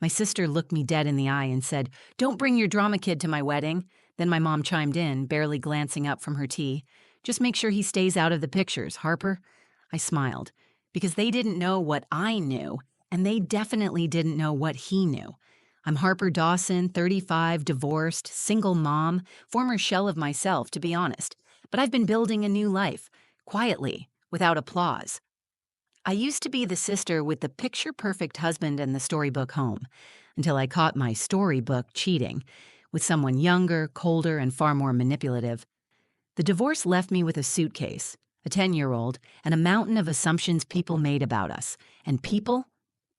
My sister looked me dead in the eye and said, "Don't bring your drama kid to my wedding." Then my mom chimed in, barely glancing up from her tea. "Just make sure he stays out of the pictures, Harper." I smiled, because they didn't know what I knew, and they definitely didn't know what he knew. I'm Harper Dawson, 35, divorced, single mom, former shell of myself, to be honest. But I've been building a new life, quietly, without applause. I used to be the sister with the picture-perfect husband and the storybook home, until I caught my storybook cheating, with someone younger, colder, and far more manipulative. The divorce left me with a suitcase, a 10-year-old, and a mountain of assumptions people made about us. And people?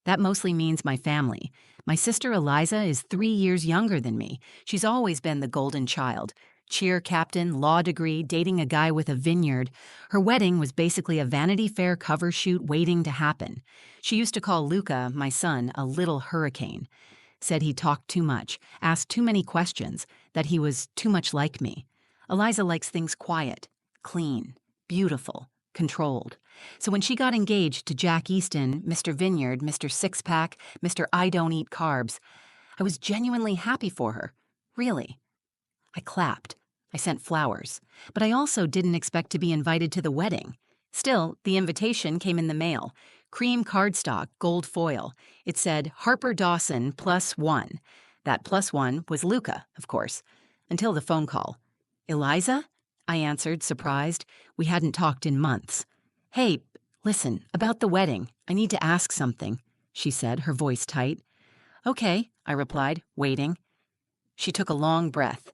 That mostly means my family. My sister Eliza is 3 years younger than me. She's always been the golden child. Cheer captain, law degree, dating a guy with a vineyard. Her wedding was basically a Vanity Fair cover shoot waiting to happen. She used to call Luca, my son, a little hurricane. Said he talked too much, asked too many questions, that he was too much like me. Eliza likes things quiet, clean, beautiful, controlled. So when she got engaged to Jack Easton, Mr. Vineyard, Mr. Six-Pack, Mr. I Don't Eat Carbs, I was genuinely happy for her. Really. I clapped. I sent flowers. But I also didn't expect to be invited to the wedding. Still, the invitation came in the mail. Cream cardstock, gold foil. It said, Harper Dawson +1. That +1 was Luca, of course. Until the phone call. "Eliza?" I answered, surprised. We hadn't talked in months. "Hey, listen, about the wedding. I need to ask something," she said, her voice tight. "Okay," I replied, waiting. She took a long breath.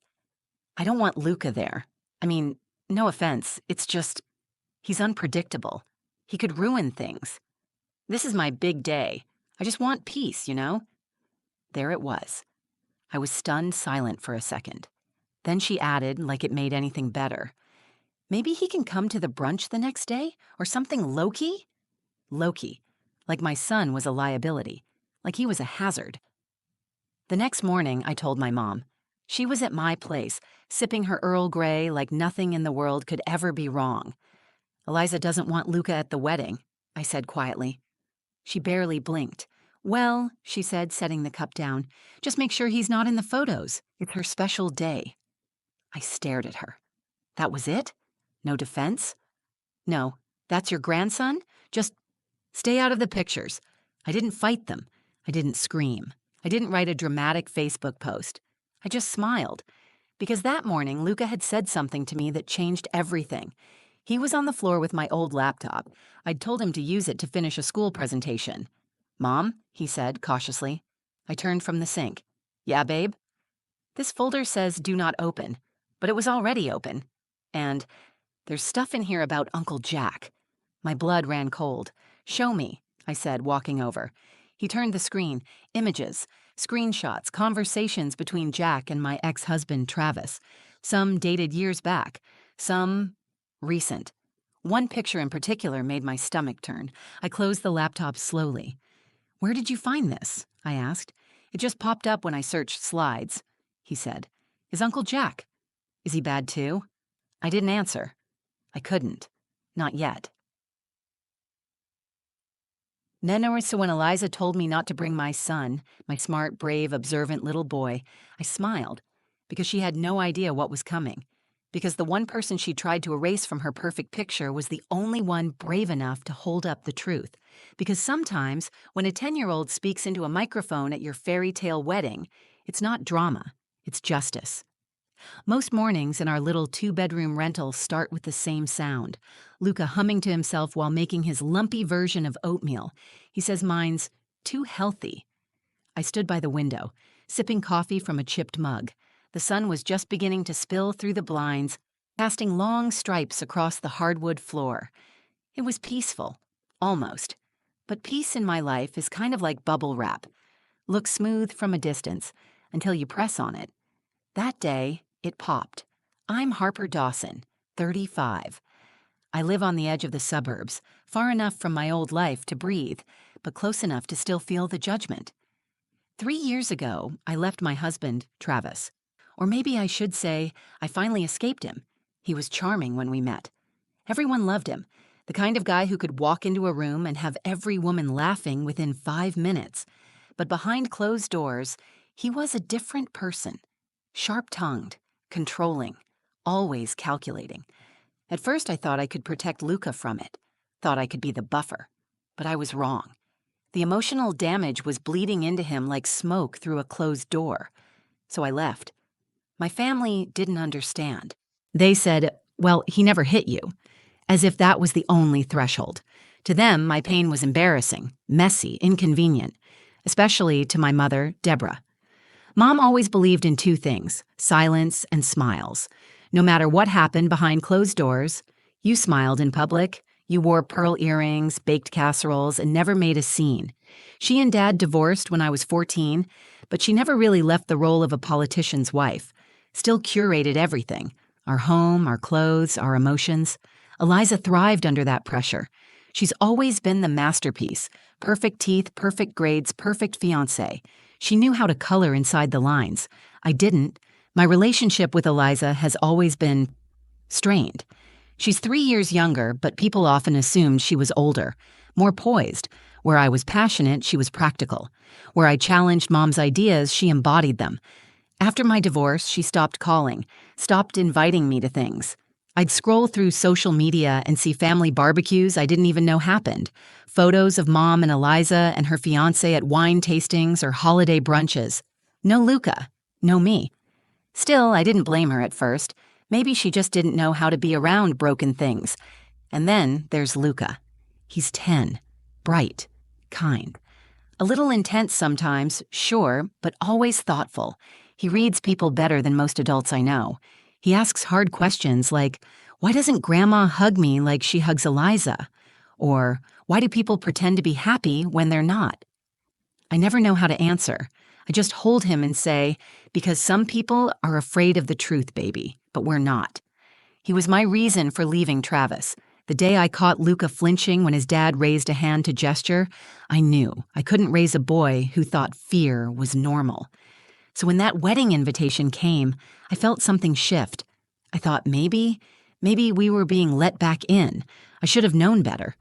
"I don't want Luca there. I mean, no offense, it's just, he's unpredictable. He could ruin things. This is my big day. I just want peace, you know?" There it was. I was stunned silent for a second. Then she added, like it made anything better, "Maybe he can come to the brunch the next day, or something low-key?" Low-key. Like my son was a liability. Like he was a hazard. The next morning, I told my mom. She was at my place, sipping her Earl Grey like nothing in the world could ever be wrong. "Eliza doesn't want Luca at the wedding," I said quietly. She barely blinked. "Well," she said, setting the cup down, "just make sure he's not in the photos. It's her special day." I stared at her. That was it? No defense? "No, that's your grandson? Just stay out of the pictures." I didn't fight them. I didn't scream. I didn't write a dramatic Facebook post. I just smiled. Because that morning, Luca had said something to me that changed everything. He was on the floor with my old laptop. I'd told him to use it to finish a school presentation. "Mom," he said, cautiously. I turned from the sink. "Yeah, babe?" "This folder says do not open," but it was already open. And there's stuff in here about Uncle Jack. My blood ran cold. "Show me," I said, walking over. He turned the screen. Images, screenshots, conversations between Jack and my ex-husband, Travis. Some dated years back. Some recent. One picture in particular made my stomach turn. I closed the laptop slowly. "Where did you find this?" I asked. "It just popped up when I searched slides," he said. "Is Uncle Jack? Is he bad too?" I didn't answer. I couldn't. Not yet. Then so when Eliza told me not to bring my son, my smart, brave, observant little boy, I smiled, because she had no idea what was coming. Because the one person she tried to erase from her perfect picture was the only one brave enough to hold up the truth. Because sometimes, when a 10-year-old speaks into a microphone at your fairy tale wedding, it's not drama, it's justice. Most mornings in our little 2-bedroom rental start with the same sound. Luca humming to himself while making his lumpy version of oatmeal. He says mine's too healthy. I stood by the window, sipping coffee from a chipped mug. The sun was just beginning to spill through the blinds, casting long stripes across the hardwood floor. It was peaceful, almost. But peace in my life is kind of like bubble wrap. Looks smooth from a distance, until you press on it. That day, it popped. I'm Harper Dawson, 35. I live on the edge of the suburbs, far enough from my old life to breathe, but close enough to still feel the judgment. 3 years ago, I left my husband, Travis. Or maybe I should say, I finally escaped him. He was charming when we met. Everyone loved him, the kind of guy who could walk into a room and have every woman laughing within 5 minutes. but behind closed doors, he was a different person. Sharp-tongued, controlling, always calculating. At first I thought I could protect Luca from it, thought I could be the buffer, but I was wrong. The emotional damage was bleeding into him like smoke through a closed door. So I left. My family didn't understand. They said, "Well, he never hit you," as if that was the only threshold. To them, my pain was embarrassing, messy, inconvenient, especially to my mother, Deborah. Mom always believed in two things: silence and smiles. No matter what happened behind closed doors, you smiled in public, you wore pearl earrings, baked casseroles, and never made a scene. She and Dad divorced when I was 14, but she never really left the role of a politician's wife. Still curated everything: our home, our clothes, our emotions. Eliza thrived under that pressure. She's always been the masterpiece: perfect teeth, perfect grades, perfect fiancé. She knew how to color inside the lines. I didn't. My relationship with Eliza has always been strained. She's 3 years younger, but people often assumed she was older, more poised. Where I was passionate, she was practical. Where I challenged Mom's ideas, she embodied them. After my divorce, she stopped calling, stopped inviting me to things. I'd scroll through social media and see family barbecues I didn't even know happened, photos of Mom and Eliza and her fiancé at wine tastings or holiday brunches. No Luca, no me. Still, I didn't blame her at first. Maybe she just didn't know how to be around broken things. And then there's Luca. He's 10, bright, kind. A little intense sometimes, sure, but always thoughtful. He reads people better than most adults I know. He asks hard questions like, "Why doesn't Grandma hug me like she hugs Eliza?" Or, "Why do people pretend to be happy when they're not?" I never know how to answer. I just hold him and say, "Because some people are afraid of the truth, baby, but we're not." He was my reason for leaving Travis. The day I caught Luca flinching when his dad raised a hand to gesture, I knew I couldn't raise a boy who thought fear was normal. So when that wedding invitation came, I felt something shift. I thought maybe we were being let back in. I should have known better.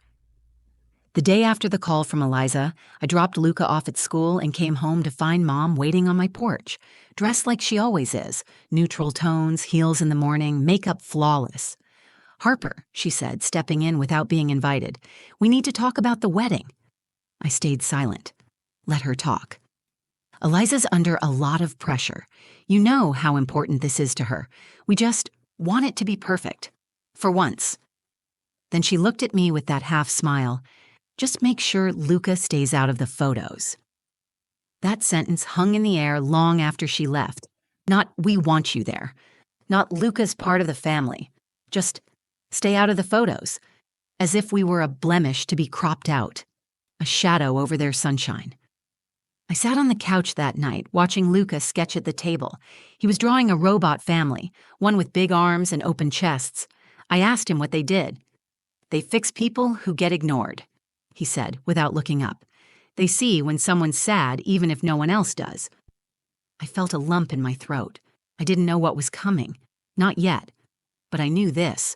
The day after the call from Eliza, I dropped Luca off at school and came home to find Mom waiting on my porch, dressed like she always is, neutral tones, heels in the morning, makeup flawless. "Harper," she said, stepping in without being invited, "we need to talk about the wedding." I stayed silent. Let her talk. Eliza's under a lot of pressure. You know how important this is to her. We just want it to be perfect. For once. Then she looked at me with that half smile. "Just make sure Luca stays out of the photos." That sentence hung in the air long after she left. Not, "We want you there." Not, "Luca's part of the family." Just, "Stay out of the photos." As if we were a blemish to be cropped out. A shadow over their sunshine. I sat on the couch that night, watching Luca sketch at the table. He was drawing a robot family, one with big arms and open chests. I asked him what they did. "They fix people who get ignored," he said, without looking up. "They see when someone's sad, even if no one else does." I felt a lump in my throat. I didn't know what was coming. Not yet. But I knew this.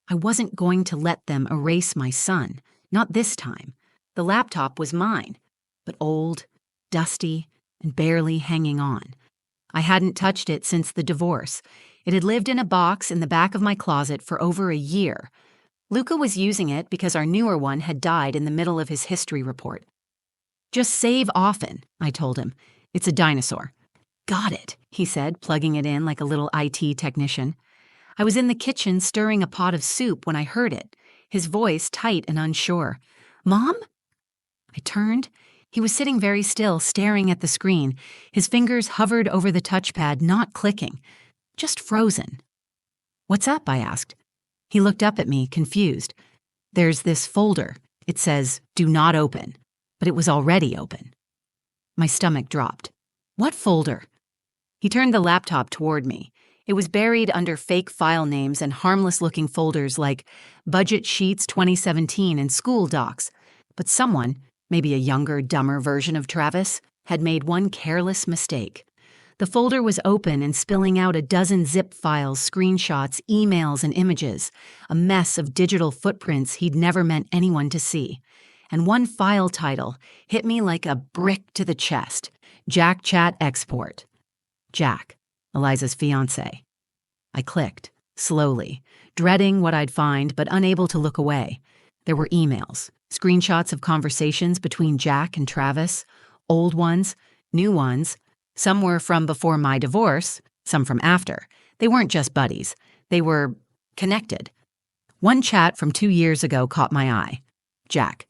I wasn't going to let them erase my son. Not this time. The laptop was mine, but old, dusty, and barely hanging on. I hadn't touched it since the divorce. It had lived in a box in the back of my closet for over a year. Luca was using it because our newer one had died in the middle of his history report. "Just save often," I told him. "It's a dinosaur." "Got it," he said, plugging it in like a little IT technician. I was in the kitchen stirring a pot of soup when I heard it, his voice tight and unsure. "Mom?" I turned. He was sitting very still, staring at the screen. His fingers hovered over the touchpad, not clicking, just frozen. "What's up?" I asked. He looked up at me, confused. "There's this folder. It says, 'Do not open,' but it was already open." My stomach dropped. "What folder?" He turned the laptop toward me. It was buried under fake file names and harmless-looking folders like Budget Sheets 2017 and School Docs. But someone, maybe a younger, dumber version of Travis, had made one careless mistake. The folder was open and spilling out a dozen zip files, screenshots, emails, and images, a mess of digital footprints he'd never meant anyone to see. and one file title hit me like a brick to the chest. Jack Chat Export. Jack, Eliza's fiancé. I clicked, slowly, dreading what I'd find but unable to look away. There were emails, screenshots of conversations between Jack and Travis, old ones, new ones. Some were from before my divorce, some from after. They weren't just buddies. They were connected. One chat from 2 years ago caught my eye. Jack.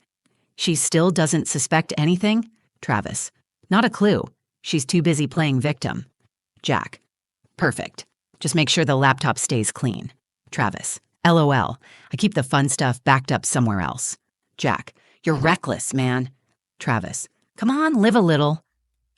She still doesn't suspect anything? Travis. Not a clue. She's too busy playing victim. Jack. Perfect. Just make sure the laptop stays clean. Travis. LOL. I keep the fun stuff backed up somewhere else. Jack. You're reckless, man. Travis. Come on, live a little.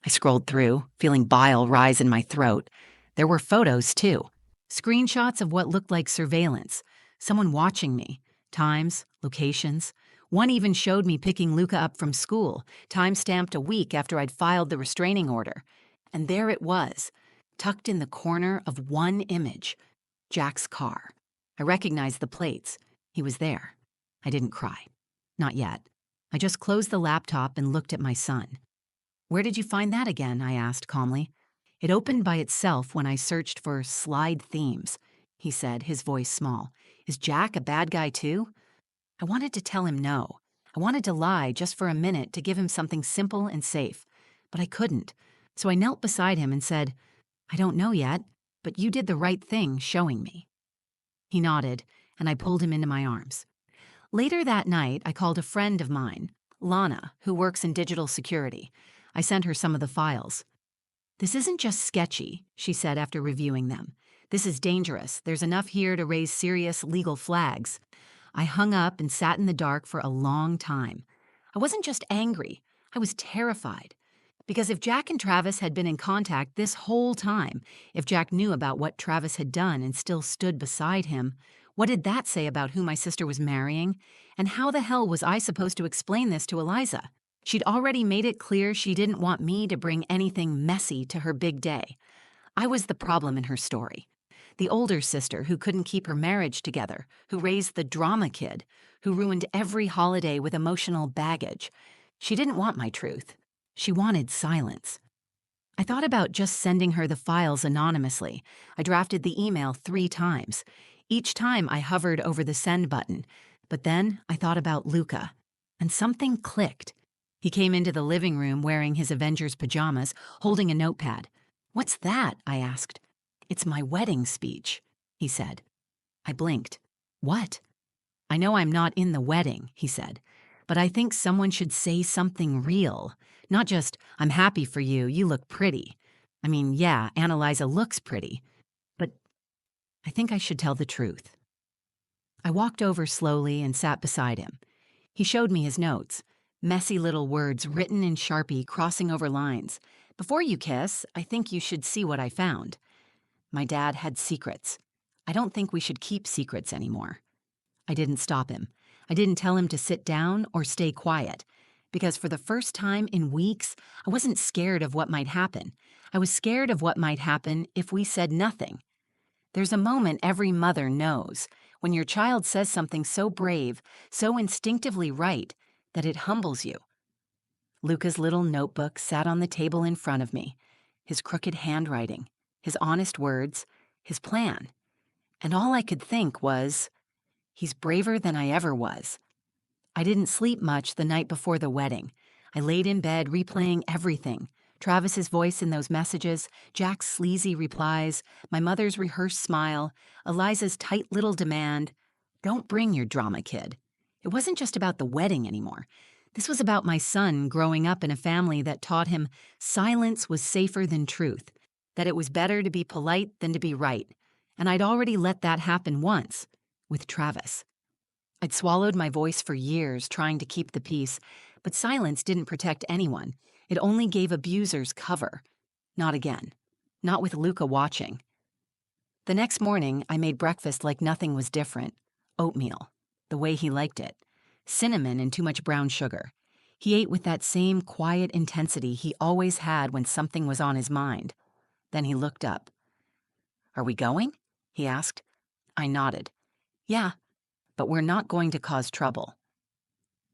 I scrolled through, feeling bile rise in my throat. There were photos, too. Screenshots of what looked like surveillance. Someone watching me. Times, locations. One even showed me picking Luca up from school, time-stamped a week after I'd filed the restraining order. And there it was, tucked in the corner of one image. Jack's car. I recognized the plates. He was there. I didn't cry. Not yet. I just closed the laptop and looked at my son. Where did you find that again? I asked calmly. It opened by itself when I searched for slide themes, he said, his voice small. Is Jack a bad guy too? I wanted to tell him no. I wanted to lie just for a minute to give him something simple and safe. But I couldn't. So I knelt beside him and said, I don't know yet, but you did the right thing showing me. He nodded, and I pulled him into my arms. Later that night, I called a friend of mine, Lana, who works in digital security. I sent her some of the files. This isn't just sketchy, she said after reviewing them. This is dangerous. There's enough here to raise serious legal flags. I hung up and sat in the dark for a long time. I wasn't just angry. I was terrified. Because if Jack and Travis had been in contact this whole time, if Jack knew about what Travis had done and still stood beside him, what did that say about who my sister was marrying? And how the hell was I supposed to explain this to Eliza? She'd already made it clear she didn't want me to bring anything messy to her big day. I was the problem in her story. The older sister who couldn't keep her marriage together, who raised the drama kid, who ruined every holiday with emotional baggage. She didn't want my truth. She wanted silence. I thought about just sending her the files anonymously. I drafted the email 3 times. Each time I hovered over the send button. But then I thought about Luca, and something clicked. He came into the living room wearing his Avengers pajamas, holding a notepad. What's that? I asked. It's my wedding speech, he said. I blinked. What? I know I'm not in the wedding, he said, but I think someone should say something real. Not just, I'm happy for you, you look pretty. I mean, yeah, Annalisa looks pretty, but I think I should tell the truth. I walked over slowly and sat beside him. He showed me his notes, messy little words written in Sharpie crossing over lines. Before you kiss, I think you should see what I found. My dad had secrets. I don't think we should keep secrets anymore. I didn't stop him. I didn't tell him to sit down or stay quiet. Because for the first time in weeks, I wasn't scared of what might happen. I was scared of what might happen if we said nothing. There's a moment every mother knows, when your child says something so brave, so instinctively right, that it humbles you. Luca's little notebook sat on the table in front of me, his crooked handwriting, his honest words, his plan. And all I could think was, he's braver than I ever was. I didn't sleep much the night before the wedding. I laid in bed replaying everything. Travis's voice in those messages, Jack's sleazy replies, my mother's rehearsed smile, Eliza's tight little demand, don't bring your drama, kid. It wasn't just about the wedding anymore. This was about my son growing up in a family that taught him silence was safer than truth, that it was better to be polite than to be right. And I'd already let that happen once, with Travis. I'd swallowed my voice for years trying to keep the peace, but silence didn't protect anyone. It only gave abusers cover. Not again. Not with Luca watching. The next morning, I made breakfast like nothing was different. Oatmeal. The way he liked it. Cinnamon and too much brown sugar. He ate with that same quiet intensity he always had when something was on his mind. Then he looked up. Are we going? He asked. I nodded. Yeah, but we're not going to cause trouble.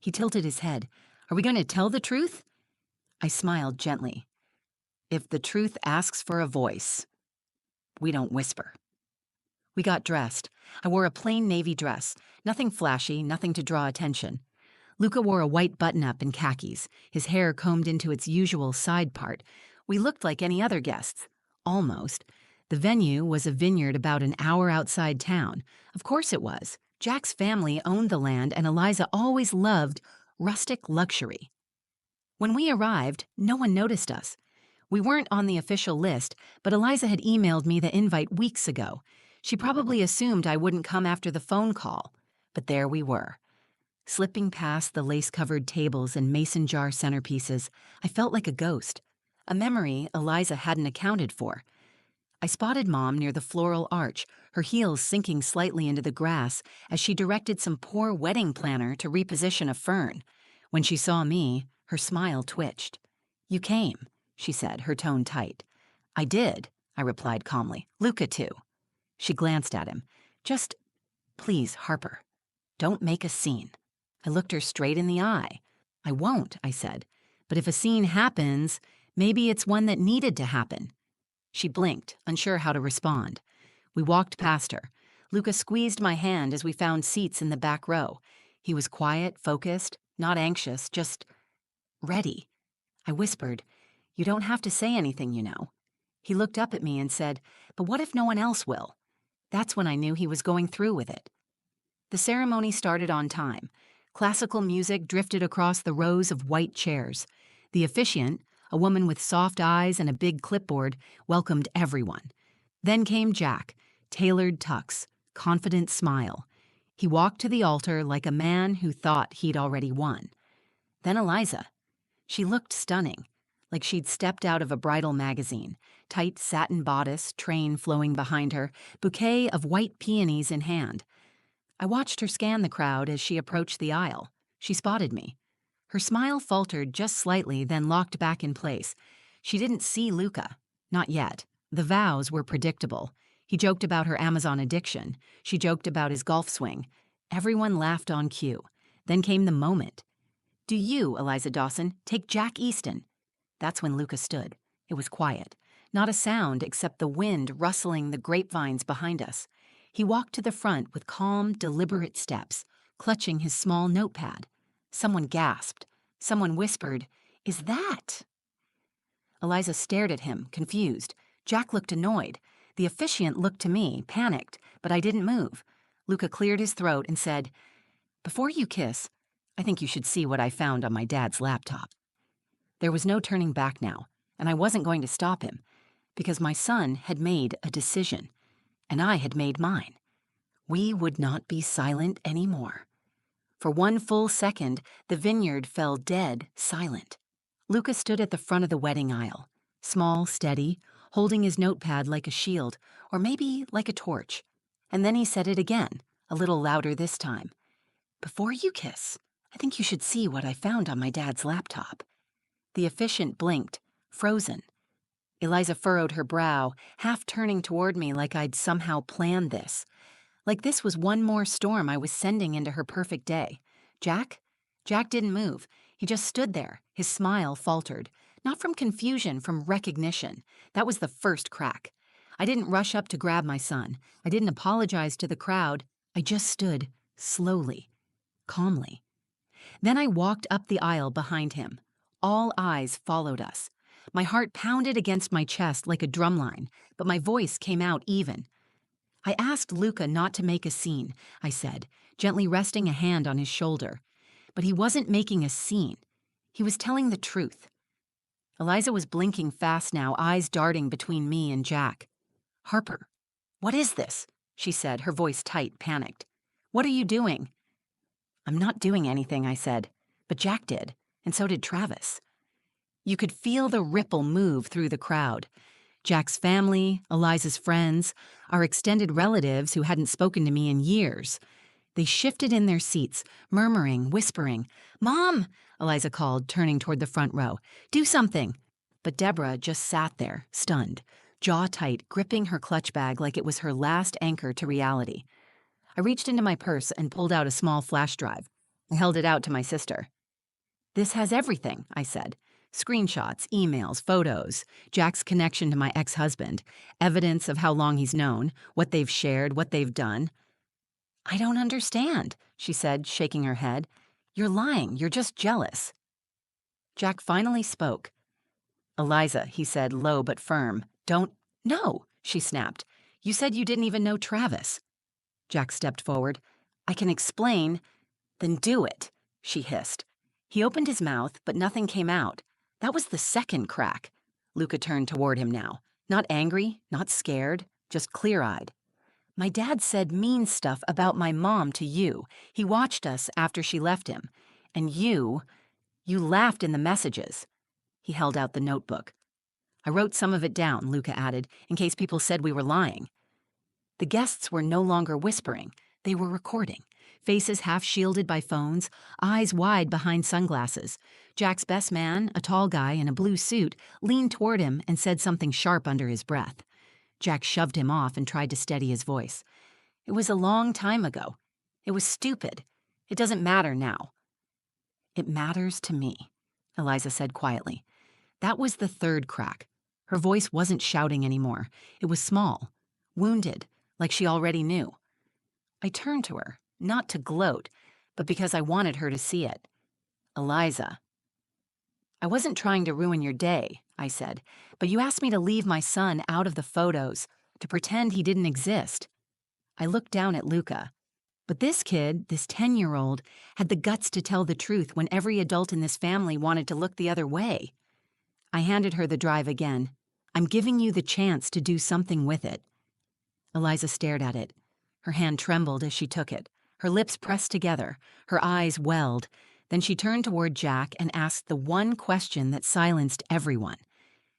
He tilted his head. Are we going to tell the truth? I smiled gently. If the truth asks for a voice, we don't whisper. We got dressed. I wore a plain navy dress, nothing flashy, nothing to draw attention. Luca wore a white button-up and khakis, his hair combed into its usual side part. We looked like any other guests. Almost. The venue was a vineyard about an hour outside town. Of course it was. Jack's family owned the land, and Eliza always loved rustic luxury. When we arrived, no one noticed us. We weren't on the official list, but Eliza had emailed me the invite weeks ago. She probably assumed I wouldn't come after the phone call. But there we were. Slipping past the lace-covered tables and mason jar centerpieces, I felt like a ghost, a memory Eliza hadn't accounted for. I spotted Mom near the floral arch, her heels sinking slightly into the grass as she directed some poor wedding planner to reposition a fern. When she saw me, her smile twitched. "You came," she said, her tone tight. "I did," I replied calmly. "Luca, too." She glanced at him. "Just, please, Harper, don't make a scene." I looked her straight in the eye. "I won't," I said. "But if a scene happens, maybe it's one that needed to happen." She blinked, unsure how to respond. We walked past her. Luca squeezed my hand as we found seats in the back row. He was quiet, focused, not anxious, just ready. I whispered, "You don't have to say anything, you know." He looked up at me and said, "But what if no one else will?" That's when I knew he was going through with it. The ceremony started on time. Classical music drifted across the rows of white chairs. The officiant, a woman with soft eyes and a big clipboard, welcomed everyone. Then came Jack, tailored tux, confident smile. He walked to the altar like a man who thought he'd already won. Then Eliza. She looked stunning, like she'd stepped out of a bridal magazine, tight satin bodice, train flowing behind her, bouquet of white peonies in hand. I watched her scan the crowd as she approached the aisle. She spotted me. Her smile faltered just slightly, then locked back in place. She didn't see Luca. Not yet. The vows were predictable. He joked about her Amazon addiction. She joked about his golf swing. Everyone laughed on cue. Then came the moment. "Do you, Eliza Dawson, take Jack Easton?" That's when Luca stood. It was quiet. Not a sound except the wind rustling the grapevines behind us. He walked to the front with calm, deliberate steps, clutching his small notepad. Someone gasped. Someone whispered, "Is that?" Eliza stared at him, confused. Jack looked annoyed. The officiant looked to me, panicked, but I didn't move. Luca cleared his throat and said, "Before you kiss, I think you should see what I found on my dad's laptop." There was no turning back now, and I wasn't going to stop him, because my son had made a decision, and I had made mine. We would not be silent anymore. For one full second, the vineyard fell dead silent. Luca stood at the front of the wedding aisle, small, steady, holding his notepad like a shield, or maybe like a torch. And then he said it again, a little louder this time. "Before you kiss, I think you should see what I found on my dad's laptop." The officiant blinked, frozen. Eliza furrowed her brow, half turning toward me like I'd somehow planned this. Like this was one more storm I was sending into her perfect day. Jack? Jack didn't move. He just stood there. His smile faltered. Not from confusion, from recognition. That was the first crack. I didn't rush up to grab my son. I didn't apologize to the crowd. I just stood, slowly, calmly. Then I walked up the aisle behind him. All eyes followed us. My heart pounded against my chest like a drumline, but my voice came out even. "I asked Luca not to make a scene," I said, gently resting a hand on his shoulder. But he wasn't making a scene. He was telling the truth. Eliza was blinking fast now, eyes darting between me and Jack. "Harper, what is this?" she said, her voice tight, panicked. "What are you doing?" "I'm not doing anything," I said. But Jack did, and so did Travis. You could feel the ripple move through the crowd. Jack's family, Eliza's friends, our extended relatives who hadn't spoken to me in years. They shifted in their seats, murmuring, whispering. "Mom!" Eliza called, turning toward the front row. "Do something!" But Deborah just sat there, stunned, jaw tight, gripping her clutch bag like it was her last anchor to reality. I reached into my purse and pulled out a small flash drive. I held it out to my sister. "This has everything," I said. "Screenshots, emails, photos, Jack's connection to my ex-husband, evidence of how long he's known, what they've shared, what they've done." "I don't understand," she said, shaking her head. "You're lying. You're just jealous." Jack finally spoke. "Eliza," he said, low but firm. "Don't—" "No," she snapped. "You said you didn't even know Travis." Jack stepped forward. "I can explain." "Then do it," she hissed. He opened his mouth, but nothing came out. That was the second crack. Luca turned toward him now. Not angry, not scared, just clear-eyed. "My dad said mean stuff about my mom to you. He watched us after she left him. And you laughed in the messages." He held out the notebook. "I wrote some of it down," Luca added, "in case people said we were lying." The guests were no longer whispering. They were recording. Faces half shielded by phones, eyes wide behind sunglasses. Jack's best man, a tall guy in a blue suit, leaned toward him and said something sharp under his breath. Jack shoved him off and tried to steady his voice. "It was a long time ago. It was stupid. It doesn't matter now." "It matters to me," Eliza said quietly. That was the third crack. Her voice wasn't shouting anymore. It was small, wounded, like she already knew. I turned to her, not to gloat, but because I wanted her to see it. "Eliza." "I wasn't trying to ruin your day," I said, "but you asked me to leave my son out of the photos, to pretend he didn't exist." I looked down at Luca. But this kid, this 10-year-old, had the guts to tell the truth when every adult in this family wanted to look the other way. I handed her the drive again. "I'm giving you the chance to do something with it." Eliza stared at it. Her hand trembled as she took it. Her lips pressed together. Her eyes welled. Then she turned toward Jack and asked the one question that silenced everyone.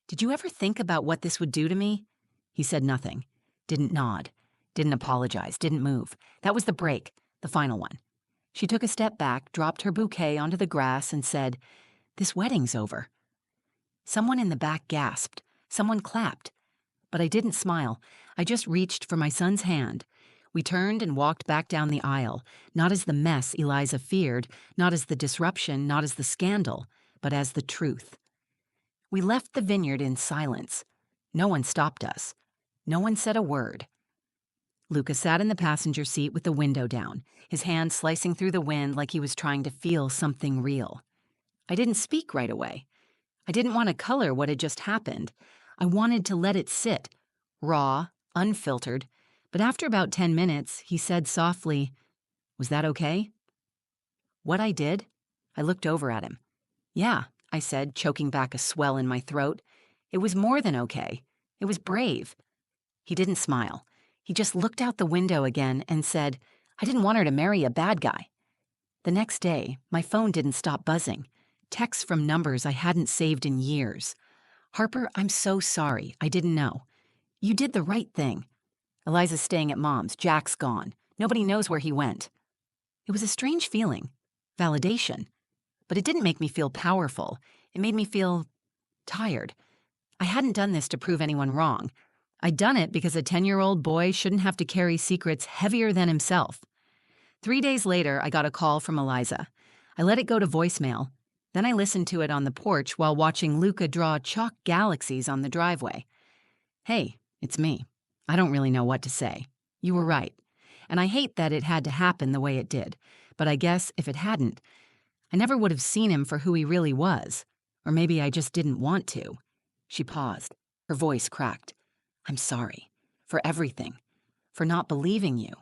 "Did you ever think about what this would do to me?" He said nothing. Didn't nod. Didn't apologize. Didn't move. That was the break, the final one. She took a step back, dropped her bouquet onto the grass, and said, "This wedding's over." Someone in the back gasped. Someone clapped. But I didn't smile. I just reached for my son's hand. We turned and walked back down the aisle, not as the mess Eliza feared, not as the disruption, not as the scandal, but as the truth. We left the vineyard in silence. No one stopped us. No one said a word. Luca sat in the passenger seat with the window down, his hand slicing through the wind like he was trying to feel something real. I didn't speak right away. I didn't want to color what had just happened. I wanted to let it sit, raw, unfiltered. But after about 10 minutes, he said softly, "Was that okay?" "What I did?" I looked over at him. "Yeah," I said, choking back a swell in my throat. "It was more than okay. It was brave." He didn't smile. He just looked out the window again and said, "I didn't want her to marry a bad guy." The next day, my phone didn't stop buzzing. Texts from numbers I hadn't saved in years. "Harper, I'm so sorry. I didn't know. You did the right thing. Eliza's staying at Mom's. Jack's gone. Nobody knows where he went." It was a strange feeling. Validation. But it didn't make me feel powerful. It made me feel tired. I hadn't done this to prove anyone wrong. I'd done it because a 10-year-old boy shouldn't have to carry secrets heavier than himself. 3 days later, I got a call from Eliza. I let it go to voicemail. Then I listened to it on the porch while watching Luca draw chalk galaxies on the driveway. "Hey, it's me. I don't really know what to say. You were right. And I hate that it had to happen the way it did. But I guess if it hadn't, I never would have seen him for who he really was. Or maybe I just didn't want to." She paused. Her voice cracked. "I'm sorry. For everything. For not believing you.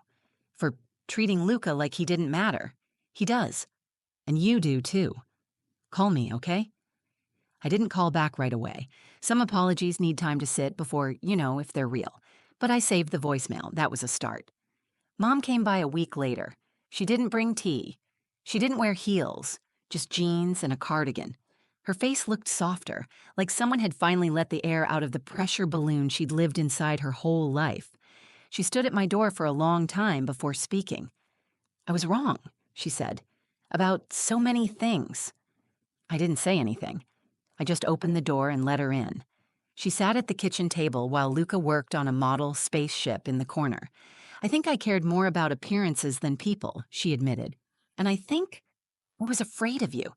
For treating Luca like he didn't matter. He does. And you do, too. Call me, okay?" I didn't call back right away. Some apologies need time to sit before, if they're real. But I saved the voicemail. That was a start. Mom came by a week later. She didn't bring tea. She didn't wear heels, just jeans and a cardigan. Her face looked softer, like someone had finally let the air out of the pressure balloon she'd lived inside her whole life. She stood at my door for a long time before speaking. "I was wrong," she said, "about so many things." I didn't say anything. I just opened the door and let her in. She sat at the kitchen table while Luca worked on a model spaceship in the corner. "I think I cared more about appearances than people," she admitted. "And I think I was afraid of you,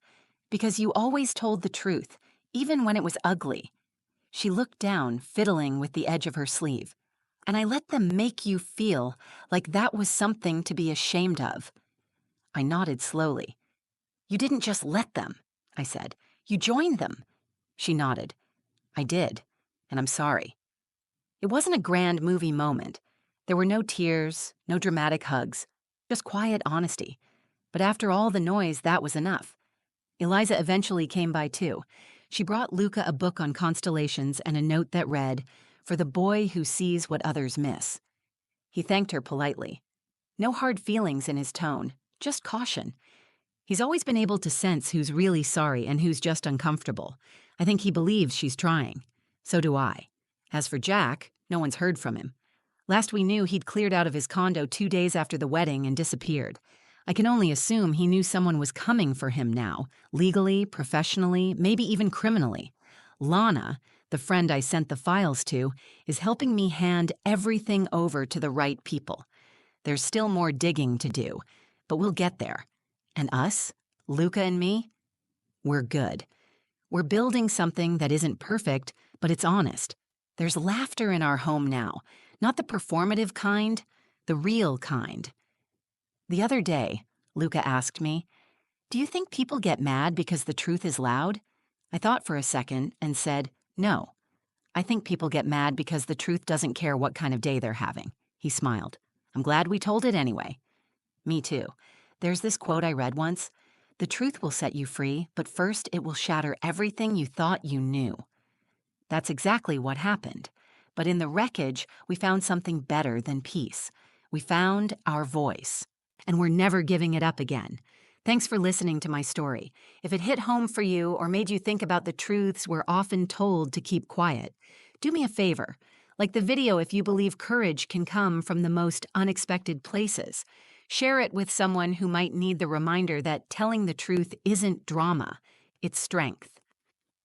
because you always told the truth, even when it was ugly. She looked down, fiddling with the edge of her sleeve. And I let them make you feel like that was something to be ashamed of. I nodded slowly. You didn't just let them, I said. You joined them. She nodded. I did, and I'm sorry. It wasn't a grand movie moment. There were no tears, no dramatic hugs, just quiet honesty. But after all the noise, that was enough. Eliza eventually came by too. She brought Luca a book on constellations and a note that read, "For the boy who sees what others miss." He thanked her politely. No hard feelings in his tone, just caution. He's always been able to sense who's really sorry and who's just uncomfortable. I think he believes she's trying. So do I. As for Jack, no one's heard from him. Last we knew, he'd cleared out of his condo 2 days after the wedding and disappeared. I can only assume he knew someone was coming for him now, legally, professionally, maybe even criminally. Lana, the friend I sent the files to, is helping me hand everything over to the right people. There's still more digging to do, but we'll get there. And us, Luca and me, we're good. We're building something that isn't perfect, but it's honest. There's laughter in our home now, not the performative kind, the real kind. The other day, Luca asked me, "Do you think people get mad because the truth is loud?" I thought for a second and said, "No. I think people get mad because the truth doesn't care what kind of day they're having." He smiled. "I'm glad we told it anyway." Me too. There's this quote I read once: "The truth will set you free, but first it will shatter everything you thought you knew." That's exactly what happened. But in the wreckage, we found something better than peace. We found our voice. And we're never giving it up again. Thanks for listening to my story. If it hit home for you or made you think about the truths we're often told to keep quiet, do me a favor. Like the video if you believe courage can come from the most unexpected places. Share it with someone who might need the reminder that telling the truth isn't drama, it's strength.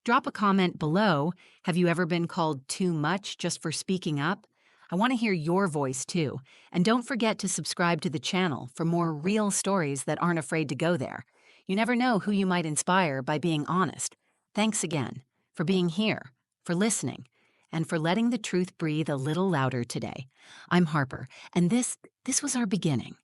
Drop a comment below. Have you ever been called too much just for speaking up? I want to hear your voice too. And don't forget to subscribe to the channel for more real stories that aren't afraid to go there. You never know who you might inspire by being honest. Thanks again for being here, for listening, and for letting the truth breathe a little louder today. I'm Harper, and this was our beginning.